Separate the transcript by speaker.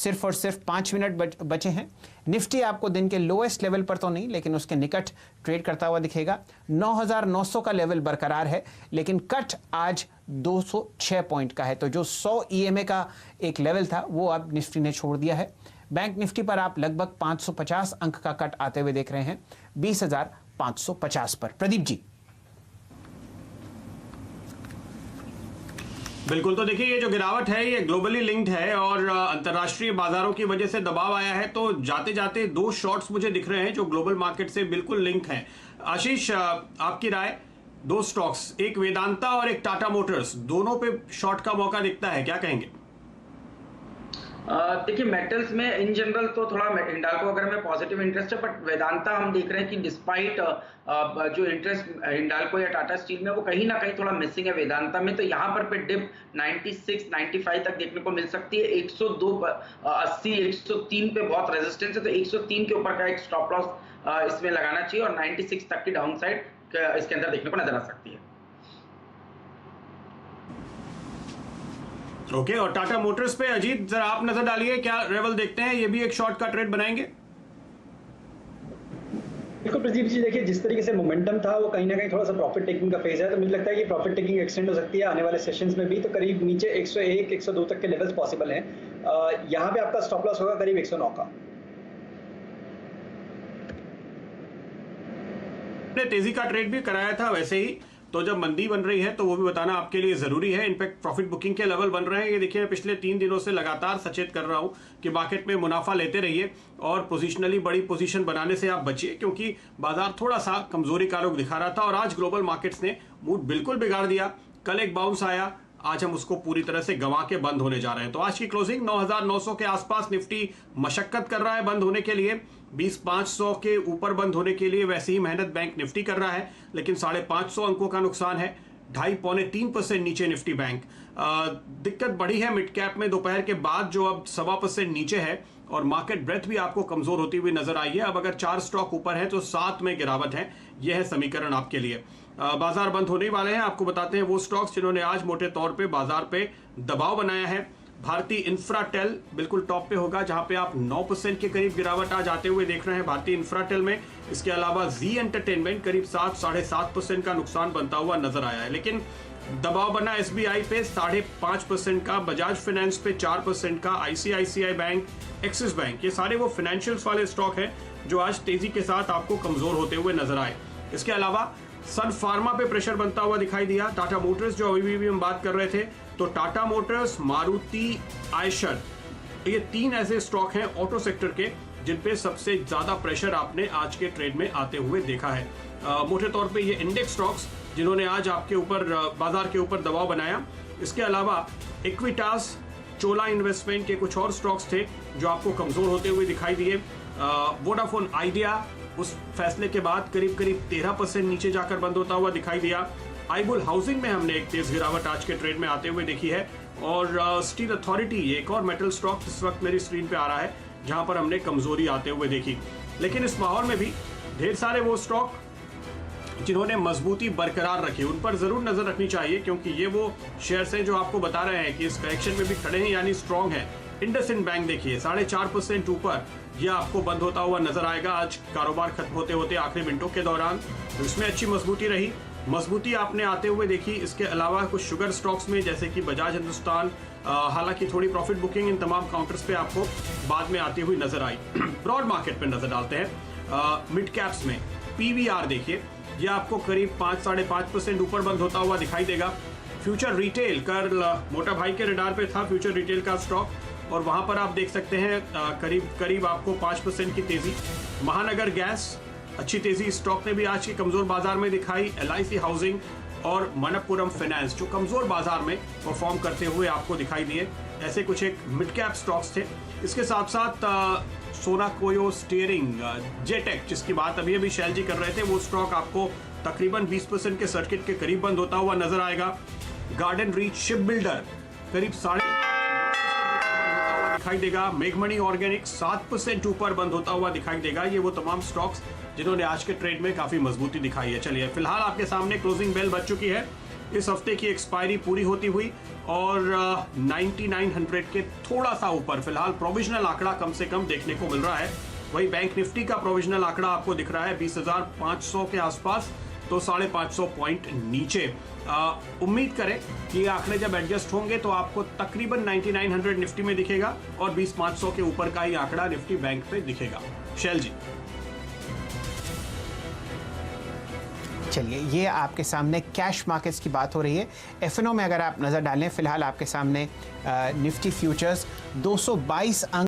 Speaker 1: सिर्फ और सिर्फ 5 मिनट बचे हैं। निफ्टी आपको दिन के लोएस्ट लेवल पर तो नहीं लेकिन उसके निकट ट्रेड करता हुआ दिखेगा। 9,900 का लेवल बरकरार है लेकिन कट आज 206 पॉइंट का है, तो जो 100 EMA का एक लेवल था वो अब निफ्टी ने छोड़ दिया है। बैंक निफ्टी पर आप लगभग 550 अंक का कट आते हुए देख रहे हैं 20,550 पर। प्रदीप जी।
Speaker 2: बिल्कुल, तो देखिए ये जो गिरावट है ये ग्लोबली लिंक्ड है और अंतर्राष्ट्रीय बाजारों की वजह से दबाव आया है, तो जाते जाते 2 शॉर्ट्स मुझे दिख रहे हैं जो ग्लोबल मार्केट से बिल्कुल लिंक हैं। आशीष, आपकी राय, 2 स्टॉक्स, एक वेदांता और एक टाटा मोटर्स, दोनों पे शॉर्ट का मौका दिखता है, क्या कहेंगे?
Speaker 3: देखिए मेटल्स में इन जनरल तो थोड़ा हिंडाल्को वगैरह में पॉजिटिव इंटरेस्ट है, बट वेदांता हम देख रहे हैं कि डिस्पाइट जो इंटरेस्ट हिंडाल्को या टाटा स्टील में वो कहीं ना कहीं थोड़ा मिसिंग है वेदांता में, तो यहाँ पर पे डिप 96, 95 तक देखने को मिल सकती है। 102, 80, 103 पे बहुत रेजिस्टेंस है, तो 103 के ऊपर का एक स्टॉप लॉस इसमें लगाना चाहिए और 96 तक की डाउन साइड इसके अंदर देखने को नजर आ सकती है।
Speaker 2: ओके, और टाटा मोटर्स पे अजीत जरा आप नजर डालिए, क्या लेवल देखते हैं? ये भी एक शॉर्ट का ट्रेड बनाएंगे?
Speaker 4: बिल्कुल प्रदीप जी, देखिए जिस तरीके से मोमेंटम था वो कहीं ना कहीं थोड़ा सा प्रॉफिट टेकिंग का फेज है, तो मुझे लगता है कि प्रॉफिट टेकिंग एक्सटेंड हो सकती है आने वाले सेशंस में भी। तो करीब नीचे 101, 102 तक के लेवल्स पॉसिबल हैं। यहाँ पे आपका स्टॉप लॉस होगा करीब 109 का।
Speaker 2: तेजी का ट्रेड भी कराया था वैसे ही, तो जब मंदी बन रही है तो वो भी बताना आपके लिए जरूरी है। इनफैक्ट प्रॉफिट बुकिंग के लेवल बन रहे हैं, ये देखिए पिछले 3 दिनों से लगातार सचेत कर रहा हूं कि मार्केट में मुनाफा लेते रहिए और पोजिशनली बड़ी पोजीशन बनाने से आप बचिए, क्योंकि बाजार थोड़ा सा कमजोरी का रुख दिखा रहा था और आज ग्लोबल मार्केट्स ने मूड बिल्कुल बिगाड़ दिया। कल एक बाउंस आया, आज हम उसको पूरी तरह से गंवा के बंद होने जा रहे हैं। तो आज की क्लोजिंग 9,900 के आसपास निफ्टी मशक्कत कर रहा है बंद होने के लिए, 20,500 के ऊपर बंद होने के लिए वैसे ही मेहनत बैंक निफ्टी कर रहा है, लेकिन 550 अंकों का नुकसान है, 2.5-3% नीचे निफ्टी बैंक। दिक्कत बढ़ी है मिड कैप में दोपहर के बाद, जो अब 1.25% नीचे है और मार्केट ब्रेथ भी आपको कमजोर होती हुई नजर आई है। अब अगर 4 स्टॉक ऊपर है तो 7 में गिरावट है, यह है समीकरण आपके लिए। बाजार बंद होने वाले हैं, आपको बताते हैं वो स्टॉक्स जिन्होंने आज मोटे तौर पे बाजार पे दबाव बनाया है। भारतीय इंफ्राटेल बिल्कुल टॉप पे होगा, जहां पे आप 9% के करीब गिरावट आज आते हुए देख रहे हैं भारतीय इंफ्राटेल में। इसके अलावा जी एंटरटेनमेंट करीब 7-7.5% का नुकसान बनता हुआ नजर आया है, लेकिन दबाव बना एसबीआई पे 5.5% का, बजाज फाइनेंस पे 4% का, आईसीआईसीआई बैंक, एक्सिस बैंक, ये सारे वो फाइनेंशियल्स वाले स्टॉक हैं जो आज तेजी के साथ आपको कमजोर होते हुए नजर आए। इसके अलावा सन फार्मा पे प्रेशर बनता हुआ दिखाई दिया। टाटा मोटर्स जो अभी भी हम बात कर रहे थे, तो टाटा मोटर्स, मारुति, आयशर, ये 3 ऐसे स्टॉक हैं ऑटो सेक्टर के जिन पे सबसे ज्यादा प्रेशर आपने आज के ट्रेड में आते हुए देखा है। मोटे तौर पे ये इंडेक्स स्टॉक्स जिन्होंने आज आपके ऊपर बाजार के ऊपर दबाव बनाया। इसके अलावा इक्विटास, चोला इन्वेस्टमेंट के कुछ और स्टॉक्स थे जो आपको कमजोर होते हुए दिखाई दिए। वोडाफोन आइडिया उस फैसले के बाद करीब 13% नीचे जाकर बंद होता हुआ दिखाई दिया। आईबुल हाउसिंग में हमने एक तेज गिरावट आज के ट्रेड में आते हुए देखी है। और स्टील अथॉरिटी, एक और मेटल स्टॉक इस वक्त मेरी स्क्रीन पे आ रहा है जहां पर हमने कमजोरी आते हुए देखी। लेकिन इस माहौल में भी ढेर सारे वो स्टॉक जिन्होंने मजबूती बरकरार रखी, उन पर जरूर नजर रखनी चाहिए, क्योंकि ये वो शेयर्स हैं जो आपको बता रहे हैं कि इस करेक्शन में भी खड़े हैं, यानी स्ट्रॉन्ग है। इंडसइंड बैंक देखिए 4.5% ऊपर, यह आपको बंद होता हुआ नजर आएगा आज कारोबार खत्म होते होते आखिरी मिनटों के दौरान, तो इसमें अच्छी मजबूती रही, मजबूती आपने आते हुए देखी। इसके अलावा कुछ शुगर स्टॉक्स में जैसे कि बजाज हिंदुस्तान, हालांकि थोड़ी प्रॉफिट बुकिंग इन तमाम काउंटर्स पे आपको बाद में आती हुई नजर आई। ब्रॉड मार्केट पे नजर डालते हैं। मिड कैप्स में पीवीआर देखिए, यह आपको करीब 5-5.5% ऊपर बंद होता हुआ दिखाई देगा। फ्यूचर रिटेल कल मोटा भाई के रडार पे था फ्यूचर रिटेल का स्टॉक, और वहां पर आप देख सकते हैं करीब आपको 5% की तेजी। महानगर गैस, अच्छी तेजी स्टॉक ने भी आज की कमजोर बाजार में दिखाई। एलआईसी हाउसिंग और मनप्पुरम फाइनेंस जो कमजोर बाजार में परफॉर्म करते हुए आपको दिखाई दिए। ऐसे कुछ एक मिड कैप स्टॉक्स थे। इसके साथ साथ सोना कोयो स्टीयरिंग, जेटेक जिसकी बात अभी शैल जी कर रहे थे, वो स्टॉक आपको तकरीबन 20% के सर्किट के करीब बंद होता हुआ नजर आएगा। गार्डन रीच शिप बिल्डर करीब 8.5% दिखाई देगा। मेघमणि ऑर्गेनिक 7% ऊपर बंद होता हुआ दिखाई देगा। ये वो तमाम स्टॉक्स जिन्होंने आज के ट्रेड में काफी मजबूती दिखाई है। चलिए फिलहाल आपके सामने क्लोजिंग बेल बज चुकी है, इस हफ्ते की एक्सपायरी पूरी होती हुई और 9900 के थोड़ा सा ऊपर फिलहाल प्रोविजनल आंकड़ा कम से कम देखने को मिल रहा है। वही बैंक निफ्टी का प्रोविजनल आंकड़ा आपको दिख रहा है 20,500 के आसपास, तो 550 पॉइंट नीचे। उम्मीद करें कि ये आंकड़े जब एडजस्ट होंगे तो आपको तकरीबन 9900 निफ्टी में दिखेगा और 20,500 के ऊपर का ही आंकड़ा निफ्टी बैंक पे दिखेगा। शैल जी,
Speaker 1: चलिए, ये आपके सामने कैश मार्केट्स की बात हो रही है। एफएनओ में अगर आप नज़र डालें, फिलहाल आपके सामने निफ्टी फ्यूचर्स 222 अंक